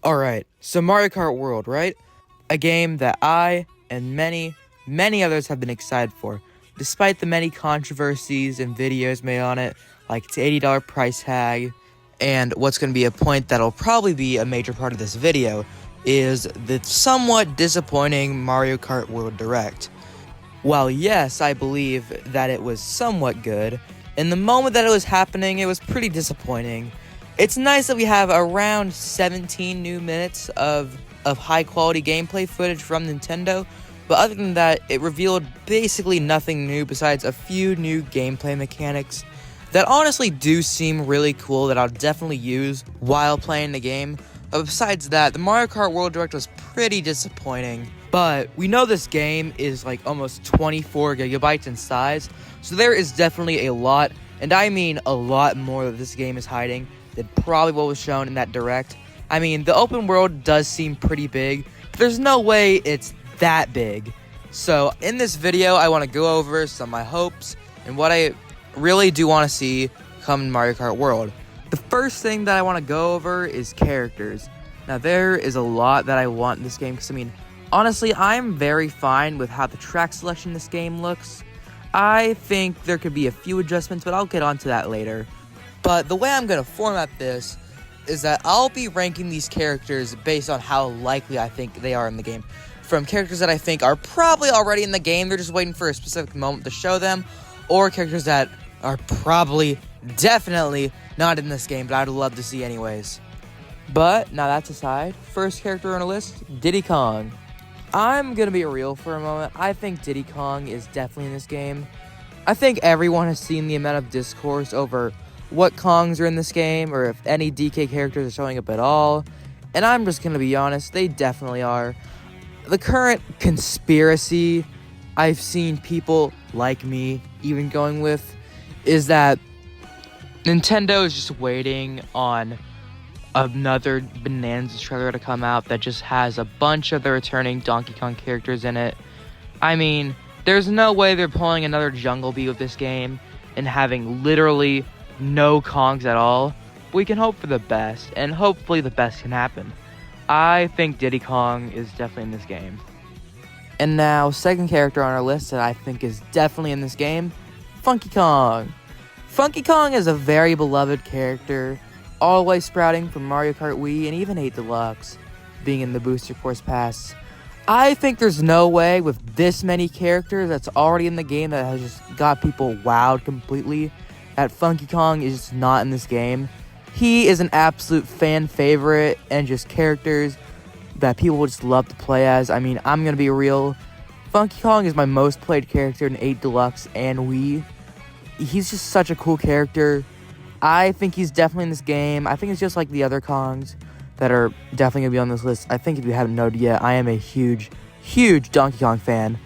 Alright, so Mario Kart World, right? A game that I and many others have been excited for, despite the many controversies and videos made on it, like its $80 price tag, and what's going to be a point that'll probably be a major part of this video, is the somewhat disappointing Mario Kart World Direct. While yes, I believe that it was somewhat good, in the moment that it was happening, it was pretty disappointing. It's nice that we have around 17 new minutes of high-quality gameplay footage from Nintendo, but other than that, it revealed basically nothing new besides a few new gameplay mechanics that honestly do seem really cool that I'll definitely use while playing the game. But besides that, the Mario Kart World Direct was pretty disappointing. But we know this game is like almost 24 gigabytes in size, so there is definitely a lot, and I mean a lot more that this game is hiding than probably what was shown in that Direct. I mean, the open world does seem pretty big, but there's no way it's that big. So in this video, I want to go over some of my hopes and what I really do want to see come in Mario Kart World. The first thing that I want to go over is characters. Now, there is a lot that I want in this game, because I mean, honestly, I'm very fine with how the track selection in this game looks. I think there could be a few adjustments, but I'll get onto that later. But the way I'm going to format this is that I'll be ranking these characters based on how likely I think they are in the game. From characters that I think are probably already in the game, they're just waiting for a specific moment to show them, or characters that are probably, definitely not in this game, but I'd love to see anyways. But, now that's aside, first character on the list, Diddy Kong. I'm gonna be real for a moment. I think Diddy Kong is definitely in this game. I think everyone has seen the amount of discourse over what Kongs are in this game, or if any DK characters are showing up at all. And I'm just gonna be honest, they definitely are. The current conspiracy I've seen people like me even going with is that Nintendo is just waiting on another Bonanza trailer to come out that just has a bunch of the returning Donkey Kong characters in it. I mean, there's no way they're pulling another Jungle Bee with this game and having literally no Kongs at all. We can hope for the best, and hopefully the best can happen. I think Diddy Kong is definitely in this game. And now, second character on our list that I think is definitely in this game, Funky Kong. Funky Kong is a very beloved character, all the way sprouting from Mario Kart Wii and even 8 Deluxe, being in the Booster Course Pass. I think there's no way with this many characters that's already in the game that has just got people wowed completely that Funky Kong is just not in this game. He is an absolute fan favorite and just characters that people would just love to play as. I mean, I'm gonna be real. Funky Kong is my most played character in 8 Deluxe and Wii. He's just such a cool character. I think he's definitely in this game. I think it's just like the other Kongs that are definitely going to be on this list. I think if you haven't noted yet, I am a huge Donkey Kong fan.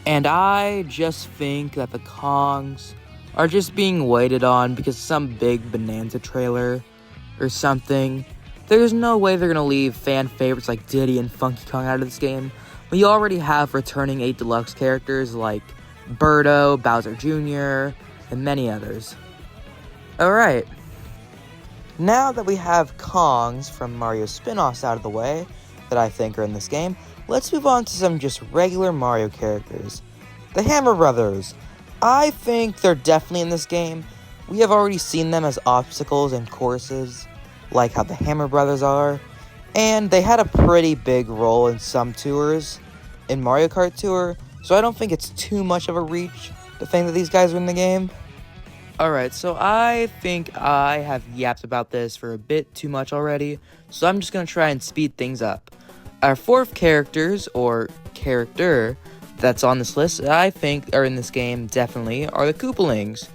And I just think that the Kongs are just being waited on because of some big Bonanza trailer or something. There's no way they're going to leave fan favorites like Diddy and Funky Kong out of this game. We already have returning 8 Deluxe characters like Birdo, Bowser Jr., and many others. Alright, now that we have Kongs from Mario Spinoffs out of the way that I think are in this game, let's move on to some just regular Mario characters. The Hammer Brothers. I think they're definitely in this game. We have already seen them as obstacles and courses, like how the Hammer Brothers are, and they had a pretty big role in some tours in Mario Kart Tour, so I don't think it's too much of a reach to think that these guys are in the game. Alright, so I think I have yapped about this for a bit too much already, so I'm just going to try and speed things up. Our fourth characters, or character, that's on this list, I think are in this game definitely, are the Koopalings.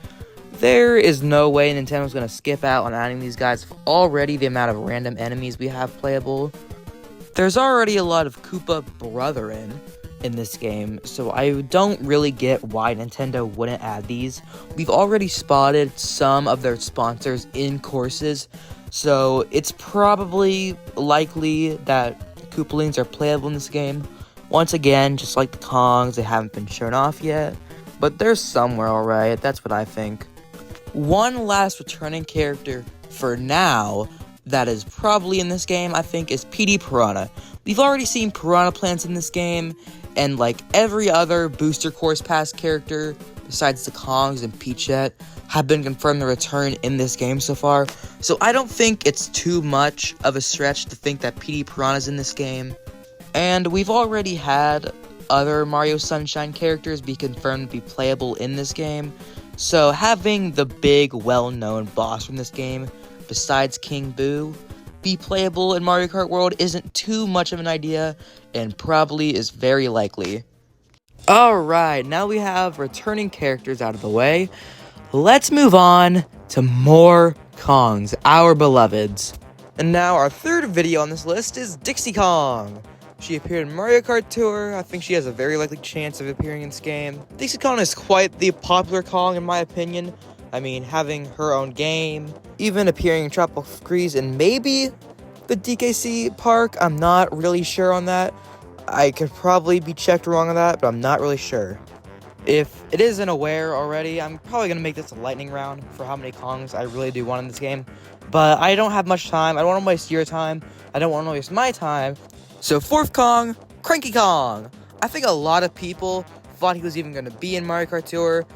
There is no way Nintendo's going to skip out on adding these guys for already the amount of random enemies we have playable. There's already a lot of Koopa Brethren in this game, so I don't really get why Nintendo wouldn't add these. We've already spotted some of their sponsors in courses, so it's probably likely that Koopalings are playable in this game. Once again, just like the Kongs, they haven't been shown off yet, but they're somewhere alright, that's what I think. One last returning character for now that is probably in this game, I think, is PD Piranha. We've already seen Piranha Plants in this game, and like every other Booster Course Pass character, besides the Kongs and Peachette, have been confirmed to return in this game so far. So I don't think it's too much of a stretch to think that PD Piranha's in this game. And we've already had other Mario Sunshine characters be confirmed to be playable in this game. So having the big, well-known boss from this game, besides King Boo, be playable in Mario Kart World isn't too much of an idea, and probably is very likely. Alright, now we have returning characters out of the way. Let's move on to more Kongs, our beloveds. And now our third video on this list is Dixie Kong. She appeared in Mario Kart Tour. I think she has a very likely chance of appearing in this game. Dixie Kong is quite the popular Kong in my opinion. I mean, having her own game, even appearing in Tropical Freeze and maybe the DKC park. I'm not really sure on that. I could probably be checked wrong on that, but I'm not really sure. If it isn't aware already, I'm probably going to make this a lightning round for how many Kongs I really do want in this game. But I don't have much time. I don't want to waste your time. I don't want to waste my time. So fourth Kong, Cranky Kong. I think a lot of people thought he was even going to be in Mario Kart Tour.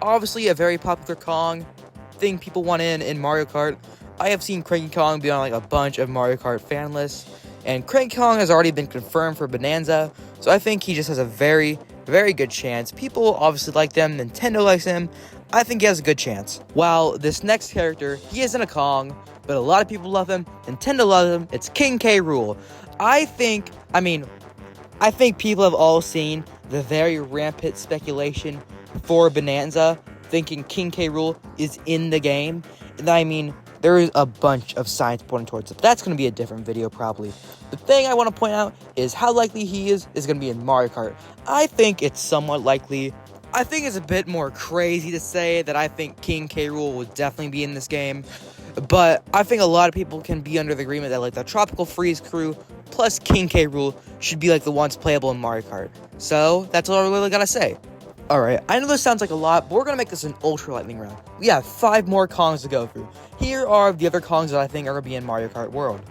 Obviously a very popular Kong, thing people want in Mario Kart. I have seen Cranky Kong be on like a bunch of Mario Kart fan lists. And Cranky Kong has already been confirmed for Bonanza. So I think he just has a very, very good chance. People obviously like them. Nintendo likes him. I think he has a good chance. While this next character, he isn't a Kong, but a lot of people love him. Nintendo loves him. It's King K. Rool. I think people have all seen the very rampant speculation for Bonanza, thinking King K. Rool is in the game. And I mean, there is a bunch of science pointing towards it. That's going to be a different video, probably. The thing I want to point out is how likely he is going to be in Mario Kart. I think it's somewhat likely. I think it's a bit more crazy to say that I think King K. Rool will definitely be in this game. But I think a lot of people can be under the agreement that like the Tropical Freeze crew plus King K. Rool should be like the ones playable in Mario Kart. So that's all I really gotta say. Alright, I know this sounds like a lot, but we're gonna make this an ultra lightning round. We have 5 more Kongs to go through. Here are the other Kongs that I think are gonna be in Mario Kart World,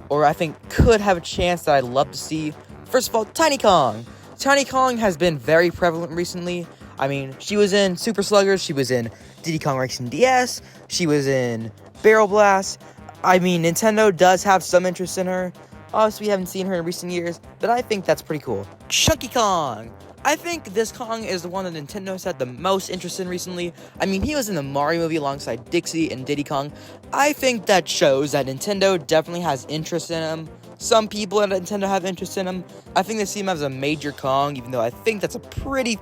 or I think could have a chance that I'd love to see. First of all, Tiny Kong. Tiny Kong has been very prevalent recently. I mean, she was in Super Sluggers, she was in Diddy Kong Racing DS, she was in Barrel Blast. I mean, Nintendo does have some interest in her. Obviously, we haven't seen her in recent years, but I think that's pretty cool. Chunky Kong. I think this Kong is the one that Nintendo's had the most interest in recently. I mean, he was in the Mario movie alongside Dixie and Diddy Kong. I think that shows that Nintendo definitely has interest in him. Some people at Nintendo have interest in him. I think they see him as a major Kong, even though I think that's a pretty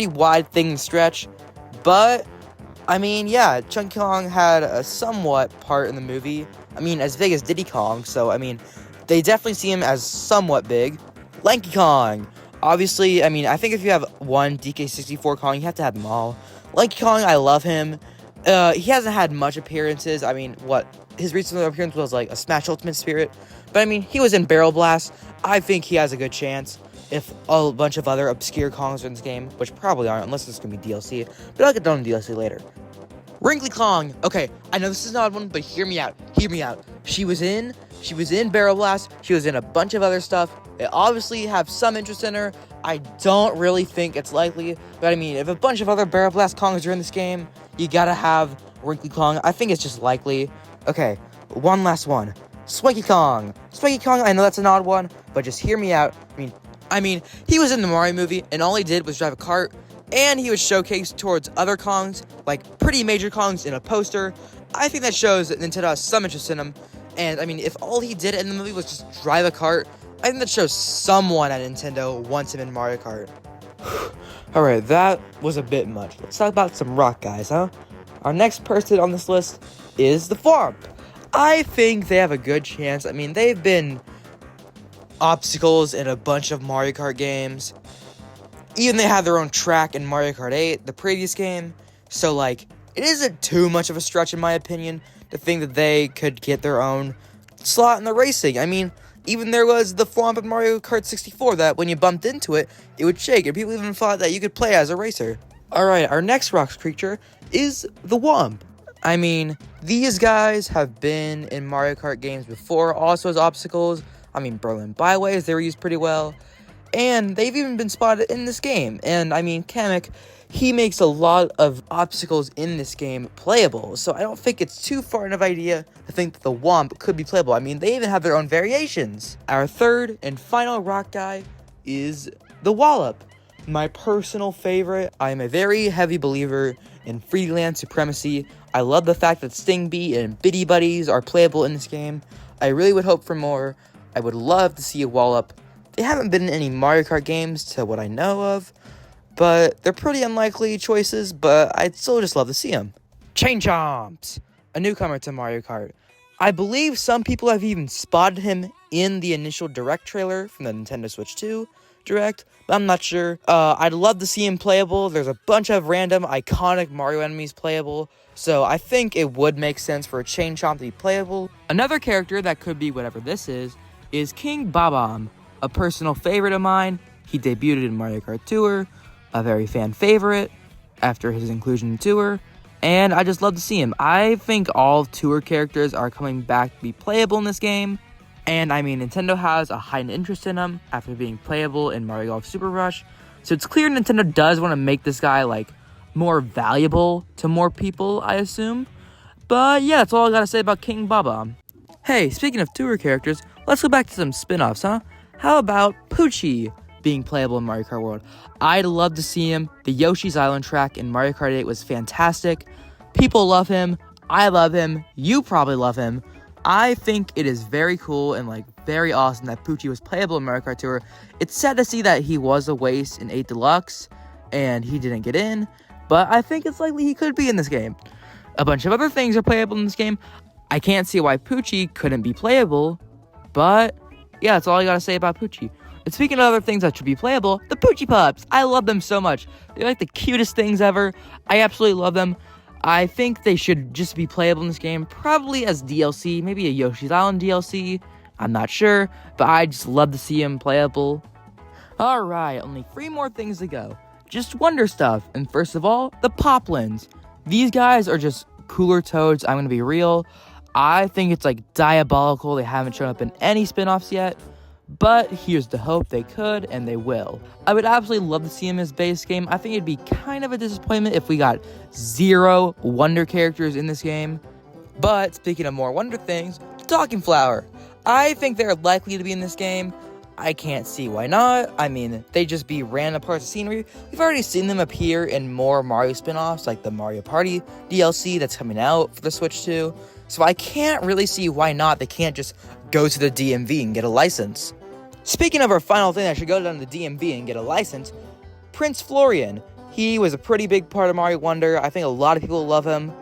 wide thing to stretch. But I mean, yeah, Chunky Kong had a somewhat part in the movie. I mean, as big as Diddy Kong, so, I mean, they definitely see him as somewhat big. Lanky Kong. Obviously, I mean, I think if you have one DK64 Kong, you have to have them all. Lanky Kong, I love him. He hasn't had much appearances. I mean, his recent appearance was, like, a Smash Ultimate Spirit. But, I mean, he was in Barrel Blast. I think he has a good chance. If a bunch of other obscure Kongs are in this game, which probably aren't, unless it's going to be DLC. But I'll get done with DLC later. Wrinkly Kong. Okay, I know this is not one, but hear me out. She was in Barrel Blast. She was in a bunch of other stuff. They obviously have some interest in her. I don't really think it's likely, but I mean, if a bunch of other Barrel Blast Kongs are in this game, you gotta have Wrinkly Kong. I think it's just likely. Okay, one last one. Swanky Kong. Swanky Kong, I know that's an odd one, but just hear me out. I mean, he was in the Mario movie, and all he did was drive a cart, and he was showcased towards other Kongs, like pretty major Kongs in a poster. I think that shows that Nintendo has some interest in him, and I mean, if all he did in the movie was just drive a cart, I think that shows someone at Nintendo wants him in Mario Kart. Alright, that was a bit much. Let's talk about some rock guys, huh? Our next person on this list is the Thwomp. I think they have a good chance. I mean, they've been obstacles in a bunch of Mario Kart games. Even they have their own track in Mario Kart 8, the previous game. So, like, it isn't too much of a stretch, in my opinion, to think that they could get their own slot in the racing. I mean, even there was the Thwomp in Mario Kart 64 that when you bumped into it, it would shake. And people even thought that you could play as a racer. Alright, our next rock creature is the Womp. I mean, these guys have been in Mario Kart games before, also as obstacles. I mean, Berlin Byways, they were used pretty well. And they've even been spotted in this game. And I mean, Kamek, he makes a lot of obstacles in this game playable. So I don't think it's too far of an idea to think that the Womp could be playable. I mean, they even have their own variations. Our third and final rock guy is the Wallop. My personal favorite. I am a very heavy believer in Freeland supremacy. I love the fact that Sting Bee and Biddy Buddies are playable in this game. I really would hope for more. I would love to see a Wallop. They haven't been in any Mario Kart games to what I know of, but they're pretty unlikely choices, but I'd still just love to see them. Chain Chomps, a newcomer to Mario Kart. I believe some people have even spotted him in the initial Direct trailer from the Nintendo Switch 2 Direct, but I'm not sure. I'd love to see him playable. There's a bunch of random iconic Mario enemies playable, so I think it would make sense for a Chain Chomp to be playable. Another character that could be whatever this is King Bob-omb. A personal favorite of mine. He debuted in Mario Kart Tour, a very fan favorite after his inclusion in Tour, and I just love to see him. I think all Tour characters are coming back to be playable in this game, and I mean, Nintendo has a heightened interest in him after being playable in Mario Golf Super Rush, so it's clear Nintendo does want to make this guy, like, more valuable to more people, I assume. But yeah, that's all I gotta say about King Bob-omb. Hey, speaking of Tour characters, let's go back to some spin-offs, huh? How about Poochie being playable in Mario Kart World? I'd love to see him. The Yoshi's Island track in Mario Kart 8 was fantastic. People love him. I love him. You probably love him. I think it is very cool and like very awesome that Poochie was playable in Mario Kart Tour. It's sad to see that he was a waste in 8 Deluxe and he didn't get in, but I think it's likely he could be in this game. A bunch of other things are playable in this game. I can't see why Poochie couldn't be playable, but yeah, that's all I gotta say about Poochie. And speaking of other things that should be playable, the Poochie Pups. I love them so much. They're like the cutest things ever. I absolutely love them. I think they should just be playable in this game, probably as DLC, maybe a Yoshi's Island DLC. I'm not sure, but I just love to see them playable. Alright, only 3 more things to go. Just Wonder stuff, and first of all, the Poplins. These guys are just cooler toads, I'm gonna be real. I think it's like diabolical they haven't shown up in any spin-offs yet, but here's the hope they could, and they will. I would absolutely love to see him as base game. I think it'd be kind of a disappointment if we got 0 Wonder characters in this game. But speaking of more Wonder things, the Talking Flower. I think they're likely to be in this game. I can't see why not. I mean, they just be random parts of scenery. We've already seen them appear in more Mario spin-offs, like the Mario Party DLC that's coming out for the Switch 2. So I can't really see why not. They can't just go to the DMV and get a license. Speaking of our final thing that should go down to the DMV and get a license, Prince Florian. He was a pretty big part of Mario Wonder. I think a lot of people love him.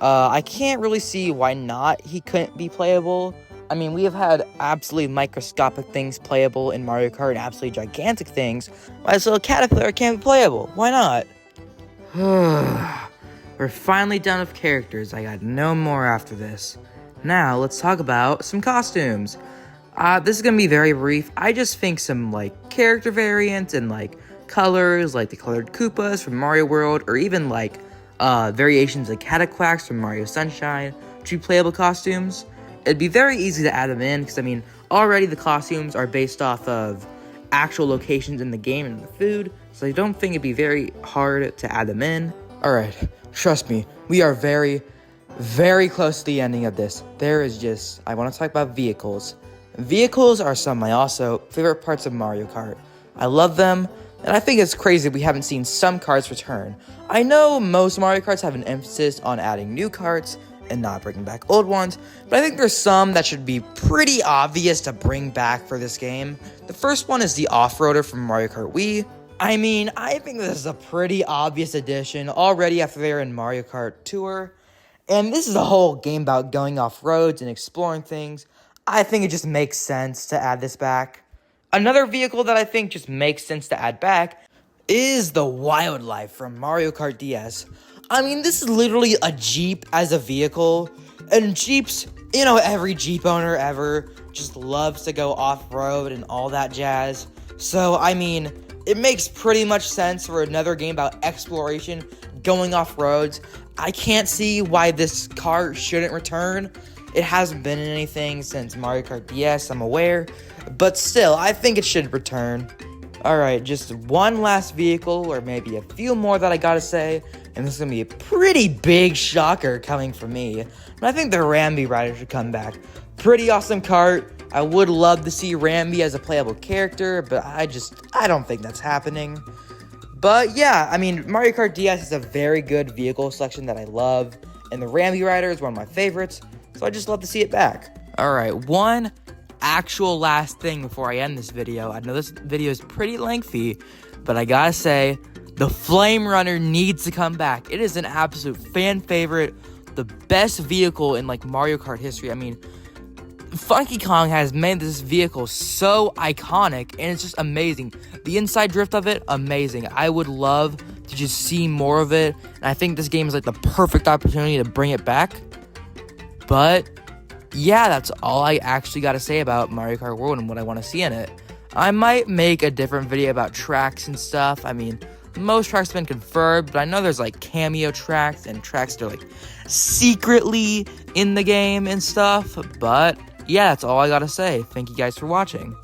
I can't really see why not he couldn't be playable. I mean, we have had absolutely microscopic things playable in Mario Kart and absolutely gigantic things. Why this little caterpillar can't be playable? Why not? We're finally done with characters. I got no more after this. Now, let's talk about some costumes. This is gonna be very brief. I just think some, like, character variants and, like, colors, like the colored Koopas from Mario World, or even, like, variations of Cataquacks from Mario Sunshine, should be playable costumes. It'd be very easy to add them in, because, I mean, already the costumes are based off of actual locations in the game and the food, so I don't think it'd be very hard to add them in. Alright, trust me, we are very, very close to the ending of this. There is just, I want to talk about vehicles. Vehicles are some of my also favorite parts of Mario Kart. I love them, and I think it's crazy we haven't seen some karts return. I know most Mario Karts have an emphasis on adding new karts and not bringing back old ones, but I think there's some that should be pretty obvious to bring back for this game. The first one is the off-roader from Mario Kart Wii. I mean, I think this is a pretty obvious addition already after they're in Mario Kart Tour, and this is a whole game about going off roads and exploring things. I think it just makes sense to add this back. Another vehicle that I think just makes sense to add back is the Wildlife from Mario Kart DS. I mean, this is literally a Jeep as a vehicle, and Jeeps, you know, every Jeep owner ever just loves to go off-road and all that jazz. So, I mean, it makes pretty much sense for another game about exploration going off roads. I can't see why this cart shouldn't return. It hasn't been in anything since Mario Kart DS, I'm aware, but still, I think it should return. Alright, just one last vehicle, or maybe a few more that I gotta say, and this is gonna be a pretty big shocker coming from me. But I think the Rambi rider should come back. Pretty awesome kart. I would love to see Rambi as a playable character, but I don't think that's happening. But yeah, I mean, Mario Kart DS is a very good vehicle selection that I love, and the Rambi rider is one of my favorites, so I just love to see it back. Alright, one actual last thing before I end this video. I know this video is pretty lengthy, but I gotta say, the Flame Runner needs to come back. It is an absolute fan favorite, the best vehicle in like Mario Kart history. I mean, Funky Kong has made this vehicle so iconic, and it's just amazing. The inside drift of it, amazing. I would love to just see more of it, and I think this game is like the perfect opportunity to bring it back. But yeah, that's all I actually got to say about Mario Kart World and what I want to see in it. I might make a different video about tracks and stuff. I mean, most tracks have been confirmed, but I know there's like cameo tracks and tracks that are like secretly in the game and stuff. But yeah, that's all I got to say. Thank you guys for watching.